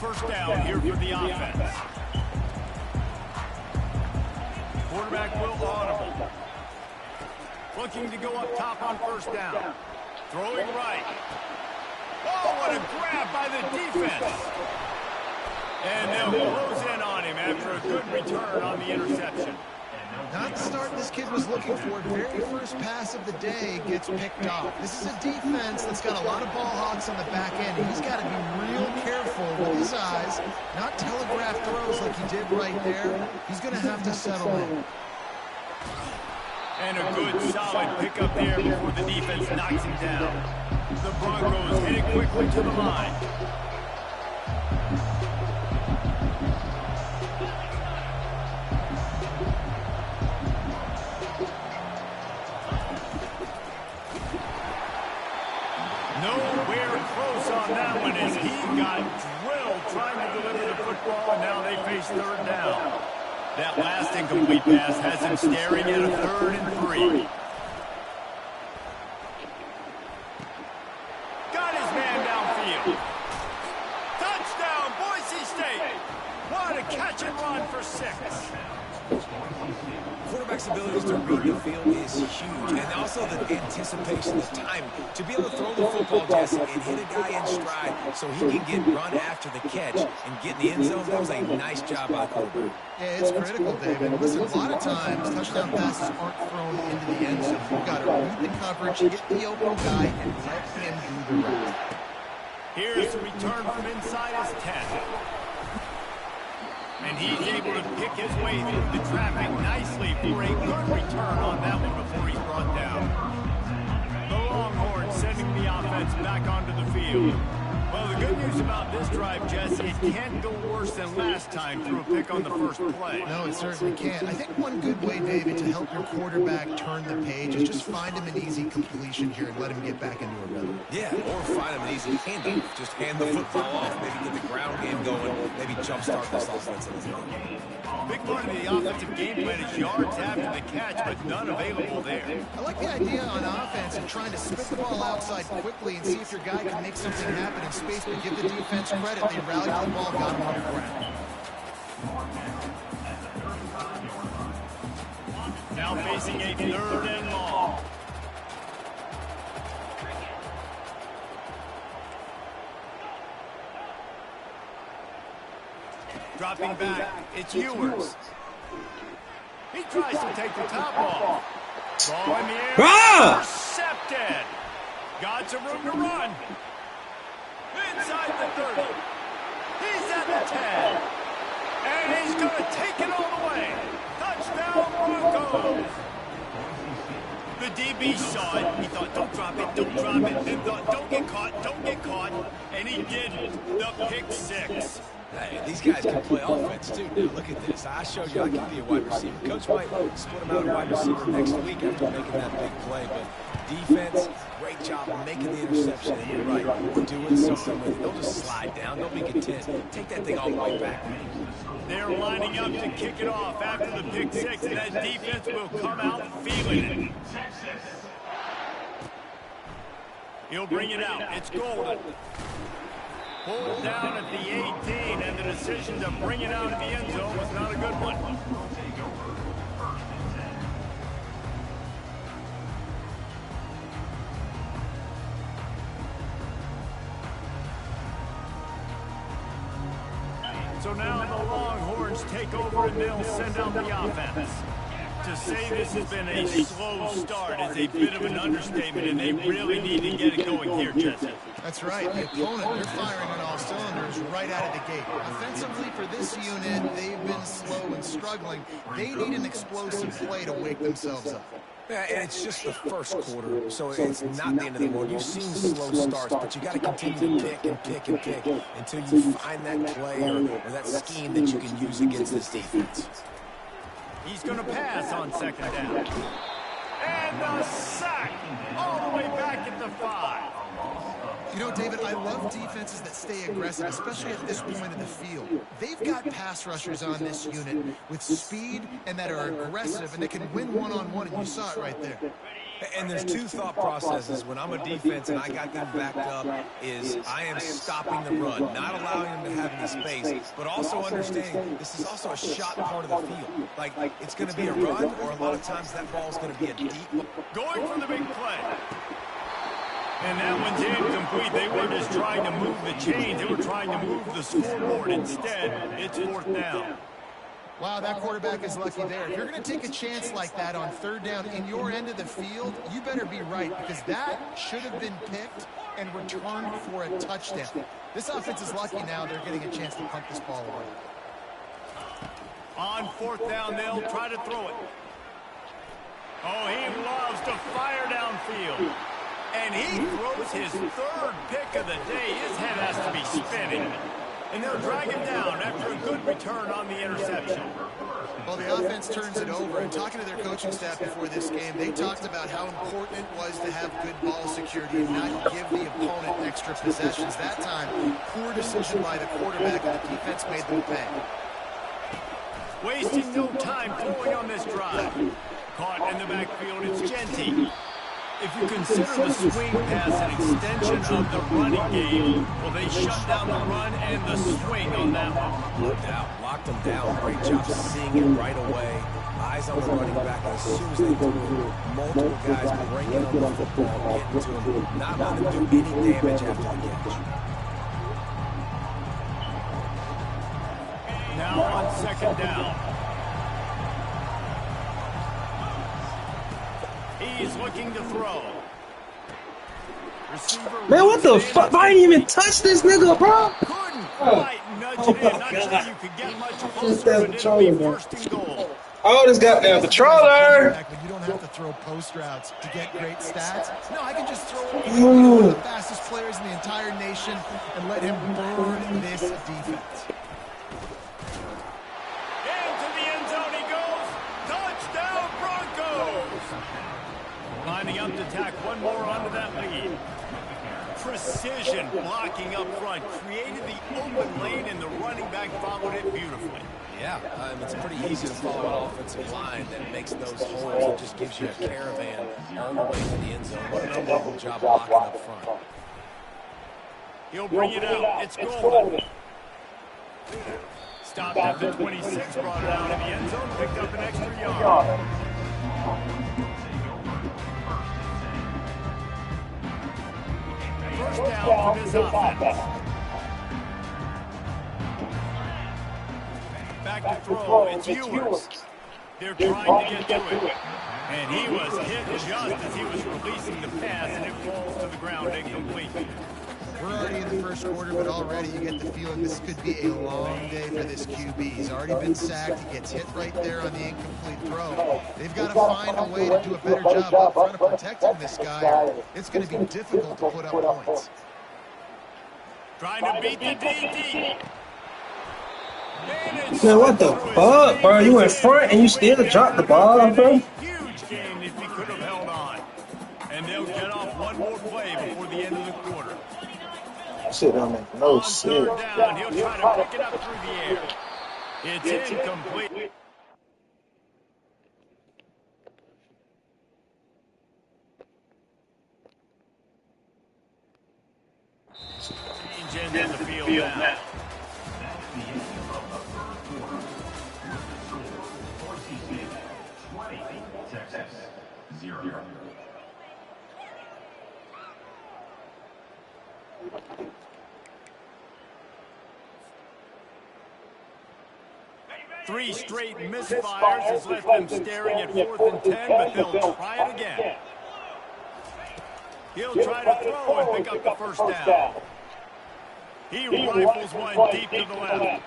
First down here for the offense. quarterback will audible. Looking to go up top on first down. Throwing right. Oh, what a grab by the defense. And they'll close in on him after a good return on the interception.
Not the start this kid was looking for. Very first pass of the day gets picked off. This is a defense that's got a lot of ball hawks on the back end, and he's got to be real careful with his eyes, not telegraph throws like he did right there. He's going to have to settle in.
And a good, solid pickup there before the defense knocks him down. The Broncos heading quickly to the line. Nowhere close on that one as he got drilled trying to deliver the football, and now they face third down. That last incomplete pass has him staring at a 3rd and 3. Got his man downfield. Touchdown, Boise State. What a catch and run for 6.
Quarterback's abilities to read the field is huge, and also the anticipation, the time to be able to throw the football, Jesse, and hit a guy in stride so he can get run after the catch and get in the end zone. That was a nice job by the quarterback.
Yeah, it's critical, David. Listen, a lot of times touchdown passes aren't thrown into the end zone. You've got to read the coverage, hit the open guy, and let him do the rest.
Here's a return from inside his 10. And he's able to pick his way through the traffic nicely for a good return on that one before he's brought down. The Longhorns sending the offense back onto the field. Well, the good news about this drive, Jesse, it can't go worse than last time through a pick on the first play.
No, it certainly can't. I think one good way, David, to help your quarterback turn the page is just find him an easy completion here and let him get back into a rhythm.
Yeah, or find him an easy handoff. Just hand the football off, maybe get the ground game going, maybe jumpstart this offense.
Big part of the offensive game plan is yards after the catch, but none available there.
I like the idea on offense of trying to spit the ball outside quickly and see if your guy can make something happen in space, but give the defense credit. They rallied to the ball, got him on the ground.
Now facing a 3rd and long. Dropping back, it's Ewers. He tries to take the top off. Ball in the air, intercepted. Got some room to run. Inside the 30. He's at the 10. And he's going to take it all the way. Touchdown, Broncos. The DB saw it. He thought, don't drop it, don't drop it. Then thought, don't get caught. And he didn't. The pick 6.
Hey, these guys can play offense, too. Now, look at this. I showed you I can be a wide receiver. Coach might split him out a wide receiver next week after making that big play. But defense, great job of making the interception. And you're right, we're doing something with it. Don't just slide down. Don't be content. Take that thing all the way back.
They're lining up to kick it off after the pick 6, and that defense will come out feeling it. He'll bring it out. It's Golden. Pulled down at the 18, and the decision to bring it out of the end zone was not a good one. So now the Longhorns take over, and they'll send out the offense. To say this has been a slow start is a bit of an understatement, and they really need to get it going here, Jesse.
That's right. The opponent, they're firing on all cylinders right out of the gate. Offensively, for this unit, they've been slow and struggling. They need an explosive play to wake themselves up.
Yeah, and it's just the first quarter, so it's not the end of the morning. You've seen slow starts, but you got to continue to pick and pick and pick until you find that play or that scheme that you can use against this defense.
He's going to pass on 2nd down. And the sack all the way back at the 5.
You know, David, I love defenses that stay aggressive, especially at this point of the field. They've got pass rushers on this unit with speed and that are aggressive, and they can win one-on-one, and you saw it right there.
And there's two thought processes when I'm a defense and I got them backed up is I am stopping the run, not allowing them to have any space, but also understanding this is also a shot part of the field. Like, it's going to be a run, or a lot of times that ball is going to be a deep.
Going for the big play. And that one's incomplete. They were just trying to move the chains. They were trying to move the scoreboard. Instead, it's 4th down.
Wow, that quarterback is lucky there. If you're going to take a chance like that on 3rd down in your end of the field, you better be right, because that should have been picked and returned for a touchdown. This offense is lucky now they're getting a chance to punt this ball away.
On 4th down, they'll try to throw it. Oh, he loves to fire downfield. And he throws his 3rd pick of the day. His head has to be spinning. And they'll drag him down after a good return on the interception.
Well, the offense turns it over, and talking to their coaching staff before this game, they talked about how important it was to have good ball security and not give the opponent extra possessions. That time, poor decision by the quarterback, and the defense made them pay.
Wasting no time throwing on this drive. Caught in the backfield, it's Genty. If you consider the swing pass an extension of the running game, well, they shut down the run and the swing on that one.
No doubt. Locked them down. Great job seeing it right away. Eyes on the running back. As soon as they threw it, multiple guys bringing on the football, getting to him, not letting him do any damage after the catch.
Now on 2nd down. He's looking to throw. Receiver,
Man, what the fuck? I ain't even touched this nigga, bro.
Couldn't quite nudge it in. Not sure you could get much closer, but it'll be 1st and goal.
Oh, this goddamn controller.
You don't have to throw post routes to get great stats. No, I can just throw one of the fastest players in the entire nation and let him burn this defense.
Into the end zone he goes. Touchdown, Broncos. Lining up to tack one more onto that lead. Precision blocking up front. Created the open lane, and the running back followed it beautifully.
Yeah, it's pretty easy to follow an offensive line that makes those holes and just gives you a caravan all the way to the end zone. What an unbelievable job blocking up front.
He'll bring it out. It's Goldman. Stopped at the 26, brought it out in the end zone, picked up an extra yard. First down for this offense. Back to throw, it's Ewers. They're trying to get to it. And he was hit just as he was releasing the pass, and it falls to the ground incomplete.
We're already in the first quarter, but already you get the feeling this could be a long day for this QB. He's already been sacked. He gets hit right there on the incomplete throw. They've got to find a way to do a better job up front of protecting this guy, or it's going to be difficult to put up points.
Trying to beat the DD.
Man, what the fuck, bro? You in front and you still dropped the ball, bro?
Huge game if he could have held on. And they'll get off one more play before the end of the quarter.
Shit don't make no
On
sense.
3rd down, he'll try to pick it up through the air. It's incomplete. Change in the field now.
Texas 0.
Three straight misfires has left them staring at 4th and 10, but they'll try it again. He'll try to throw and pick up the first down. He rifles one deep to the left.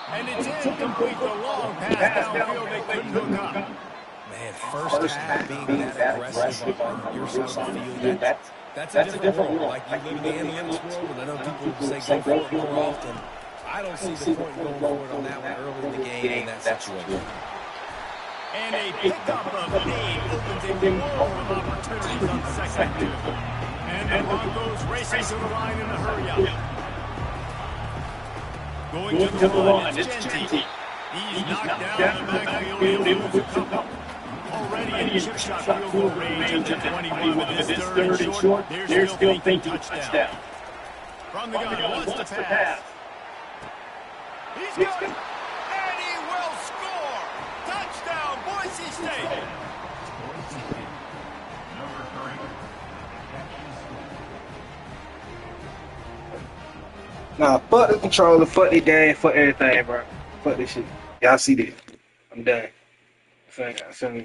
And it's incomplete. The long pass downfield they couldn't hook up.
Man, first half being that aggressive on your side of the field, that's a different world. Like, you live in the analytics world, and I know people say go for it more often. I don't see the point in going for it on that one early in the game in that situation.
And a pickup of 8 opens a world of opportunities on 2nd and 2. And the Broncos racing to the line in a hurry-up. Going to the run, it's Genty. He's knocked down the backfield. He'll lose a couple. Already in chip shot field goal range at the 21 with this 3rd and short. They're still thinking touchdown. From the gun, wants to pass. He's got it. And he will score. Touchdown, Boise State.
Nah, fuck the controller, fuck the game, fuck everything, bro. Fuck this shit. Y'all see this. I'm done. I feel